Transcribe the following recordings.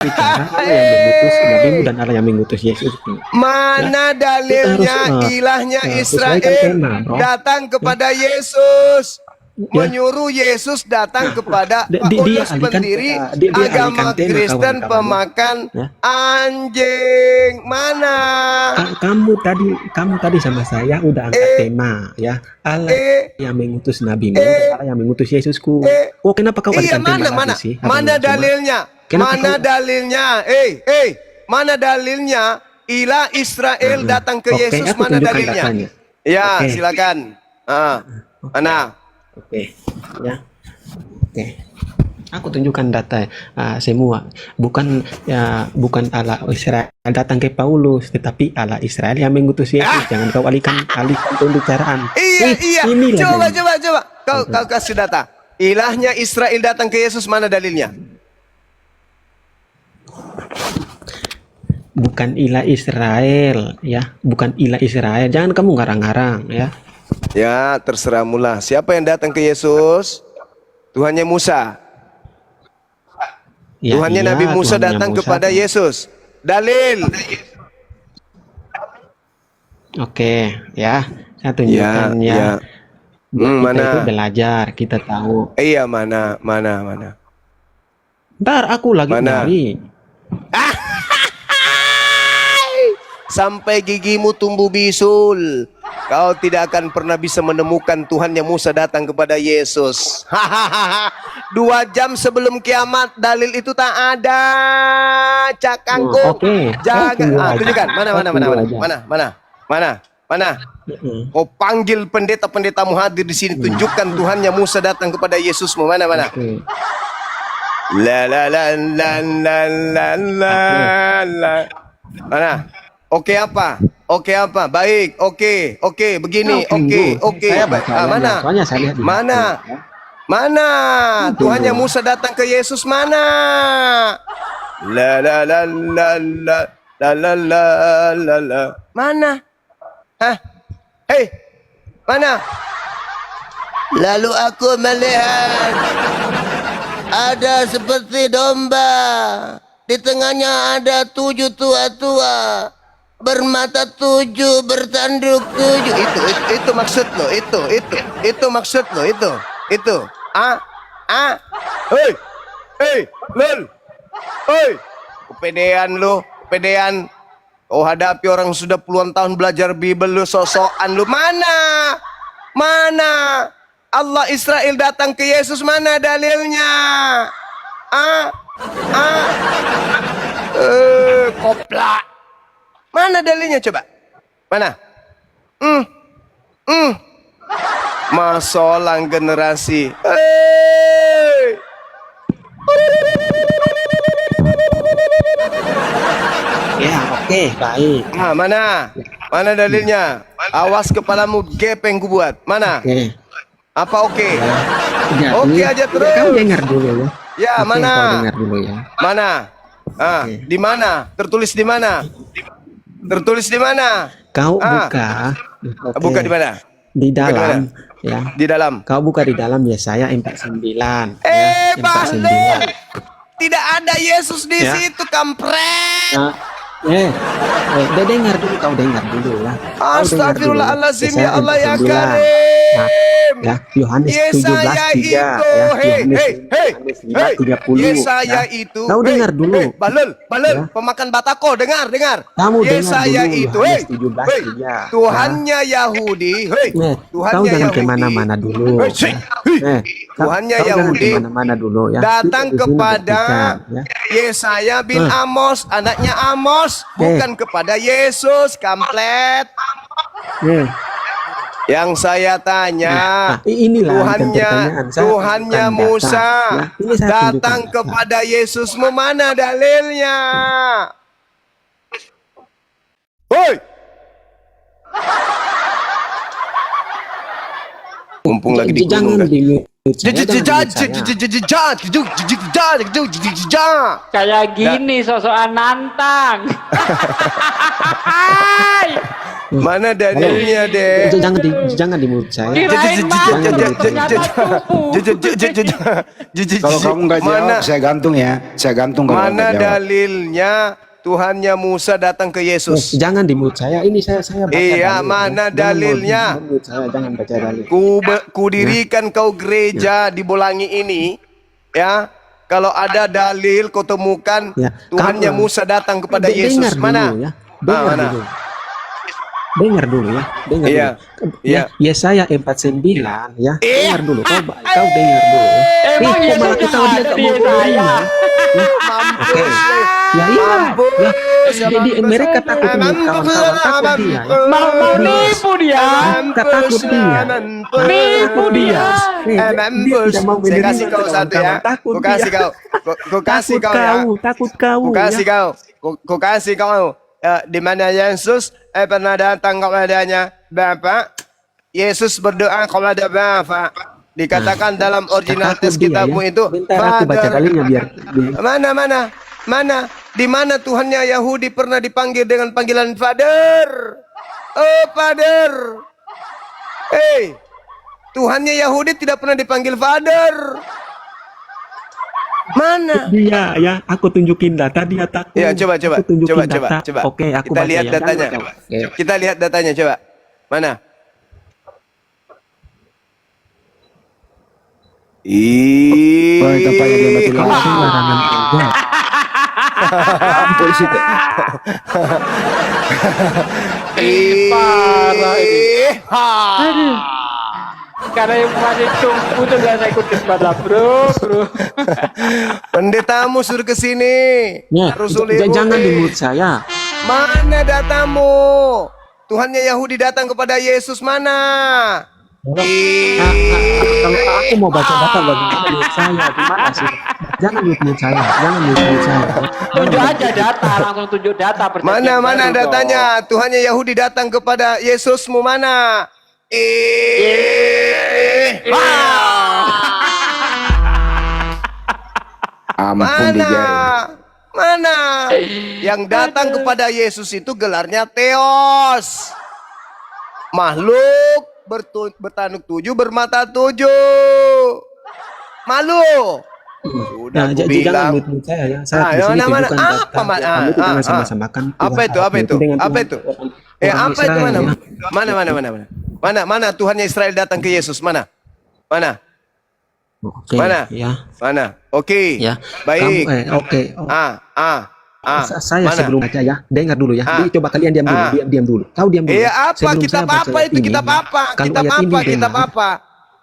bicara Allah yang mengutus nabimu dan Allah yang mengutus Yesus. Mana Ya, kita harus dalilnya ilahnya sesuaikan Israel tema, bro. datang kepada Yesus? Ya. Menyuruh Yesus datang kepada Dia Paulus alihkan pendiri dia agama alihkan tema, Kristen kawan-kawan. pemakan Ya. anjing. Mana? Kamu tadi sama saya udah angkat tema, ya. Allah yang mengutus nabimu, Allah yang mengutus Yesusku. Oh, kenapa kau Iya, alihkan tema mana? lagi sih? Mana Cuma, dalilnya? kenapa Mana kau- dalilnya? Mana dalilnya? Ilah Israel datang ke Oke, Yesus, aku mana tunjukkan dalilnya? datanya. Ya, Oke. silakan. Mana? Oke, ya. Oke. Aku tunjukkan data semua. Bukan Allah Israel datang ke Paulus, tetapi Allah Israel yang mengutus Yesus. Jangan kau alihkan pembicaraan. Iya. Inilah Coba. dalilnya. Kau kasih data. Ilahnya Israel datang ke Yesus, mana dalilnya? Bukan ilah Israel, ya. Bukan ilah Israel. Jangan kamu ngarang-ngarang, ya. Ya, terserah mula. Siapa yang datang ke Yesus? Tuhannya Musa. Ya, Tuhannya iya, Nabi Musa Tuhannya datang Musa. kepada Yesus. Dalil. Oke, ya. Saya tunjukkan ya. Kita itu Mana? belajar, kita tahu. Iya, mana? Ntar aku lagi Mana? nyari. Sampai gigimu tumbuh bisul, kau tidak akan pernah bisa menemukan Tuhannya Musa datang kepada Yesus. 2 jam sebelum kiamat, dalil itu tak ada. Cakangkuk. Oke. Jangan. Tunjukkan. Mana? Oh, panggil pendeta-pendetamu hadir di sini. Tunjukkan Tuhannya Musa datang kepada Yesusmu. Mana? Oke. La. Mana? Oke apa? Baik. Oke. Begini. Oke. Saya baca Mana? soalnya saya lihat di Mana? buku, ya. Mana? Tuhannya Musa datang ke Yesus, mana? La. Mana? Hei, mana? Lalu aku melihat ada seperti domba. Di tengahnya ada 7 tua-tua, bermata 7, bertanduk 7. Itu maksud lo, itu maksud lo, itu. Hei, lol. Hei, kepedean lo, kepedean. Oh, hadapi orang sudah puluhan tahun belajar Bible, lu sosokan lu. Mana? Allah Israel datang ke Yesus, mana dalilnya? Koplak. Mana dalilnya coba? Mana? Masolang generasi. Ya, oke, baik. Mana dalilnya? Awas kepalamu gepeng ku buat. Mana? Oke. Apa oke? Ya, Oke aja terus. Kamu dengar dulu ya. Ya, Oke, mana? kau dengar dulu ya. Mana? Oke. Di mana? Tertulis di mana? Tertulis di mana? Kau buka. Oke. Buka di mana? Di Buka di dalam, mana? ya. Di dalam. Kau buka di dalam Yesaya 49. Bahlul. Tidak ada Yesus di Ya. situ, kampret. Nah, dia dengar dulu, kau dengar dulu ya. Astagfirullahaladzim, ya Allah ya Nah, Karim. ya, Yohanes 17:3 Yesaya ya. itu, Yohanes 5:30. Yesaya ya. itu. Kau dengar dulu. Bahlul, Ya. pemakan batako, dengar. Kamu dengar Yesaya dulu, itu, Yohanes 17:3. Tuhannya Yahudi, Kau Tuhannya jangan Yahudi. kemana-mana dulu. Tuhannya kau jangan Yahudi kemana-mana dulu ya. datang Kita di sini kepada berbicara, ya. Yesaya bin Amos, anaknya Amos, bukan kepada Yesus, kamplet. Yang saya tanya, Inilah pertanyaan saya, Tuhannya bukan Musa data. Ya, ini saya datang tunjukkan data. kepada Yesusmu, mana dalilnya? Hoi! Mumpung lagi di gunung kan. Kayak gini sosokan nantang. Mana dalilnya, Dek? Jangan di mulut saya. Kirain mati, ternyata Kalau kamu nggak jawab, saya gantung ya. Saya gantung kalau Mana nggak jawab. dalilnya Tuhannya Musa datang ke Yesus? Jangan di mulut saya. Ini saya baca Iya, dalil, mana Jangan dalilnya? di mulut saya, jangan baca dalil. Kudirikan kau gereja di Bolangi ini, ya. Kalau ada dalil kau temukan Ya, Tuhannya kamu- Musa datang kepada Dengar Yesus. dulu, Mana? ya. Dengar mana? dulu. Dengar dulu ya. Dengar Iya, dulu. iya. Yesaya 49 ya. Dengar dulu. Kau dengar dulu. Emang kok Yesus malah yang ketawa dia ada gak di mau Yesaya? dengar? Mampus. Ya iya. Mampus. Ya, jadi mereka takut ini kawan-kawan takut dia. Ya. Mau nipu dia. Takut dia. Nipu dia. Dia tidak mau Saya menerima kasih kau satu ya. kawan-kawan. Takut Ku kasih dia. kau. Ku kasih Takut kau ya. takut kau. Ku kasih ya. kau. Ku kasih kau. Di mana Yesus pernah datang kepadanya, Bapak. Yesus berdoa kepada Bapak. Dikatakan dalam original Takut teks dia, kitabmu ya. itu, Bentar aku baca Father. dalilnya biar. Mana? Di mana Tuhannya Yahudi pernah dipanggil dengan panggilan Father? Oh, Father. Hey, Tuhannya Yahudi tidak pernah dipanggil Father. Mana? Dia ya, aku tunjukin data dia takut. Ya, coba. Aku tunjukin data. Coba. Oke, aku Kita baca lihat ya. datanya. Jangan jawab. Oke. Kita lihat datanya, coba. Mana? Oh, itu apa yang dia mati Kau lampu? sembarangan aja. Polisi tuh. Parah ini. Aduh. Karena yang masih tunggu tuh gak saya ikut debat lah, bro. Pendetamu suruh ke sini. Ya, jangan di mulut saya. Mana datamu? Tuhannya Yahudi datang kepada Yesus mana? Kalau aku mau baca data bagaimana mulut saya, gimana sih? Jangan di mulut saya, jangan di mulut saya. Tunjuk aja data, langsung tunjuk data. perjanjian Mana baru dong. datanya? Tuhannya Yahudi datang kepada Yesusmu mana? Ampun Mana? dijahit. Mana? Yang datang kepada Yesus itu gelarnya Theos. Makhluk bertanduk 7, bermata 7. Malu. Sudah Nah, aku jangan bilang. di mulut saya ya. Saya di Ah, sini mana? tunjukkan Apa, data. Mas? Kamu itu jangan sama-samakan. Apa itu? Apa itu? Apa itu? Apa itu mana? Mana Tuhannya Israel datang ke Yesus? Mana? Oke. Mana? Ya. Mana? Oke. Ya. Baik. Oke. Mana? Saya sebelum baca ya, dengar dulu ya. Jadi coba kalian diam dulu, diam dulu. Kau diam dulu. Iya apa? Sebelum Kitab saya baca apa ayat itu? ini, Kitab ya. apa? Kalau Kitab ayat ini apa? Kitab dengar. apa?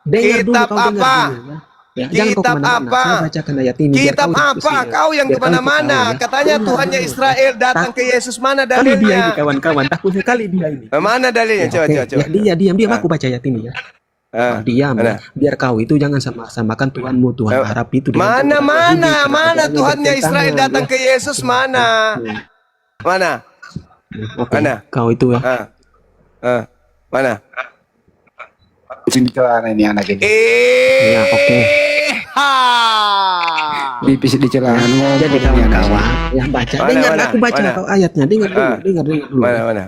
Dengar dulu, Kitab kau dengar apa? dulu, ya. Ya, jangan kau Kitab kemana-mana. apa? Saya bacakan ayat ini. biar Kitab kau diskusi, apa? ya. Kau yang Biar kau kemana-mana. ketawa, ya. Katanya Dengar Tuhannya dulu. Israel datang ke Yesus. Mana Kali dia ini dalilnya? kawan-kawan. Takutnya kali dia ini. Mana dalilnya? Coba. Oke, ya, diam. Aku baca ayat ini ya. Diam. Mana? Biar kau itu jangan sama-samakan Tuhanmu, Tuhan Arab itu. dengan Mana? Tuhan Mana Yahudi. Tuhannya Israel Bertentangan, datang ya. ke Yesus? Mana? Mana? Oke, Mana? kau itu ya. Mana? Sini celana ini anak ini. Ya, oke. Pipis di celana. Jadi kawan-kawan yang baca, Mana, dengar mana, aku baca mana? kau ayatnya, dengar dulu. Mana?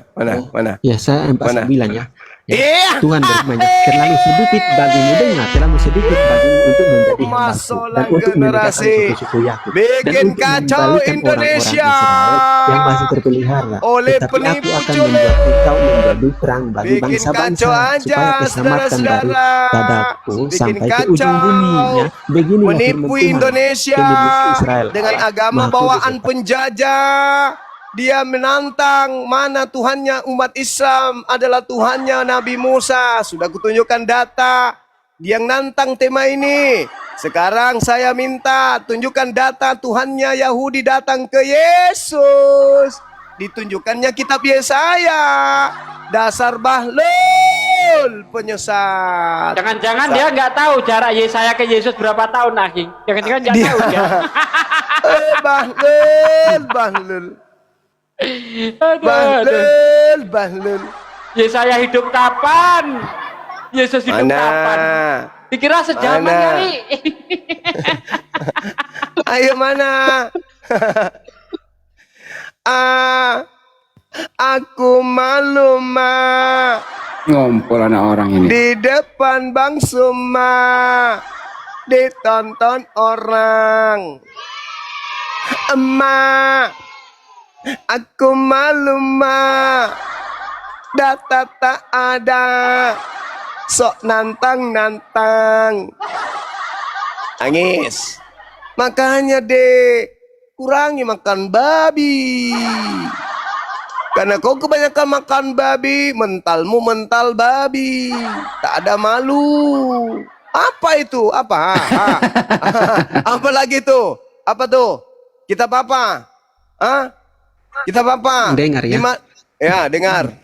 Ya, saya 49 ya. Iya. Tuhan berfirman, terlalu sedikit bagimu dengar, terlalu sedikit bagimu untuk menjadi hambaku Masalah dan untuk menegakkan generasi. suku-suku Yakub dan Bikin untuk kacau mengembalikan Indonesia. orang-orang Israel yang masih terpelihara. Oleh Tetapi aku penipu akan culik. membuat engkau menjadi perang bagi Bikin bangsa-bangsa kacau aja, supaya keselamatan dari saudara-saudara. padaku Bikin sampai ke kacau. ujung bumi ya. Begini Menipu Indonesia dengan agama bawaan penjajah. Dia menantang mana Tuhannya umat Islam adalah Tuhannya Nabi Musa. Sudah kutunjukkan data. Dia yang nantang tema ini. Sekarang saya minta tunjukkan data Tuhannya Yahudi datang ke Yesus. Ditunjukkannya kitab Yesaya. Dasar bahlul penyesat. Jangan-jangan dia nggak tahu jarak Yesaya ke Yesus berapa tahun, Ahing. Jangan-jangan nggak tahu dia. Bahlul. Aduh. Bahlul. Yesaya hidup kapan? Yesus hidup kapan? Dikira sejaman Mana? kali. Ayo mana? Aku malu ma Ngompol anak orang ini. di depan Bang Suma, ditonton orang. Emak, aku malu ma, data tak ada, sok nantang. Nangis. Makanya dek, kurangi makan babi. Karena kau kebanyakan makan babi, mentalmu mental babi. Tak ada malu. Apa itu? Apa? Apa lagi tuh? Apa tuh? Kitab apa? Hah? Kitab apa? Dengar ya. Ya, dengar.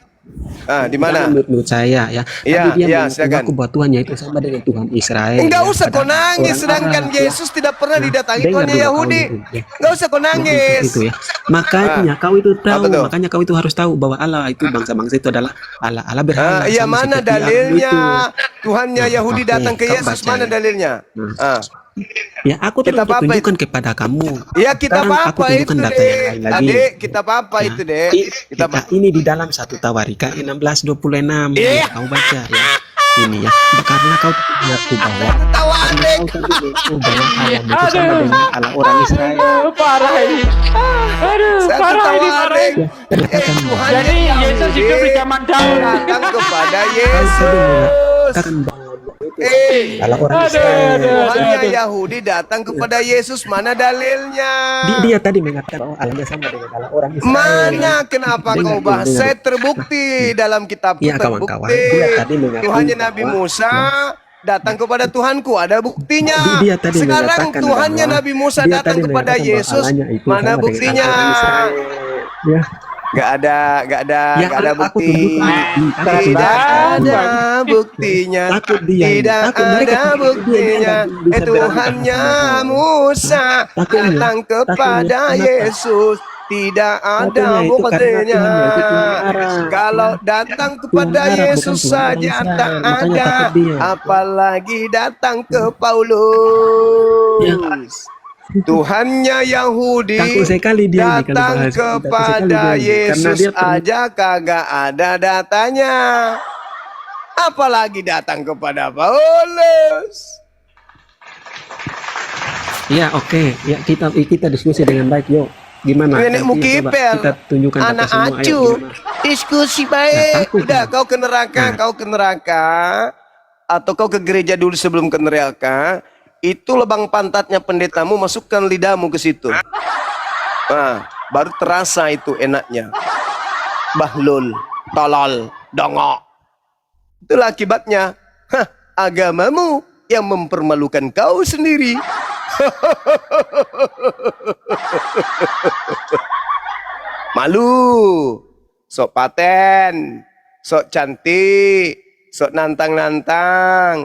Ah, di mana? Menurut saya ya. Iya, Tadi dia iya, mengaku silakan. bahwa Tuhannya itu sama dengan Tuhan Israel. Enggak ya. usah kau Padahal nangis, orang sedangkan Arab, Yesus tidak pernah didatangi dengar Tuhan dulu Yahudi. kau itu, ya. Enggak usah kau nangis. Itu ya. Makanya kau itu Apa tahu, tuh? makanya kau itu harus tahu bahwa Allah itu bangsa-bangsa itu adalah Allah berhala. Iya, sama mana seperti Allah dalilnya? itu. Tuhannya Yahudi Oke, datang ke kau Yesus, baca mana ya. dalilnya? Ah. Ya aku terus Kitab apa tunjukkan kepada kamu. Ya kitab Sekarang aku apa itu tunjukkan data yang dek? lain lagi. Adik, kitab apa Ya, itu dek? Kitab kita ini di dalam 1 Tawarikha 16:26 Iya. kau baca ya. Ini ya, karena kau mengaku bahwa Tawarik. kau tadi mengaku bahwa Allah itu sama dengan Allah orang Israel. Aduh, parah ini. Aduh, Satu parah ini, parah tawarik. ini. Katakan Tuhan Jadi Yesus hidup di zaman dahulu. datang kepada kau tadi Yesus. mengatakan bahwa Allah orang Aduh, Israel. aduh. Tuhannya Yahudi datang kepada Yesus, mana dalilnya? Dia tadi mengatakan bahwa Allahnya sama dengan Allah orang Israel. Mana kenapa kau bahas? dengar. Saya terbukti dalam kitabku Iya, kawan-kawan. terbukti. Dia tadi mengakui Tuhannya Nabi bahwa- Musa datang kepada Tuhanku, ada buktinya. Dia tadi Sekarang mengatakan Tuhannya bahwa- Nabi Musa dia datang tadi kepada mengatakan bahwa Yesus, Allahnya itu mana sama dengan buktinya? Allah Israel. Ya. Gak ada Ya, aku bukti. tunjukkan. Tidak ada Takut. buktinya. Takut dia. Tidak Takut mereka ada pikir dia buktinya. bisa Tuhannya berangkat. Musa Takutnya. datang kepada Kenapa? Yesus. Tidak ada Takutnya itu karena buktinya. Tuhannya itu Tuhan Arab. Kalau datang kepada Tuhan Arab, Yesus bukan Tuhan orang saja Israel. tak Makanya ada, takut dia. apalagi datang ke Paulus. Ya. Tuhannya Yahudi Takut sekali dia ini kalau datang bahas. Takut sekali kepada dia ini. Karena Yesus dia aja kagak ada datanya, apalagi datang kepada Paulus. Ya, oke. Ya, kita diskusi dengan baik, yuk. Gimana? Nenek Nanti Mukipel, kita tunjukkan data anak semua. Ayo, acu, gimana? diskusi Nah, baik. takut Udah, dia. kau ke neraka, Nah. kau ke neraka, atau kau ke gereja dulu sebelum ke neraka. Itu lubang pantatnya pendetamu, masukkan lidahmu ke situ. Nah, baru terasa itu enaknya. Bahlul, tolol, dongok. Itulah akibatnya. Hah, agamamu yang mempermalukan kau sendiri. Malu, sok paten, sok cantik, sok nantang-nantang.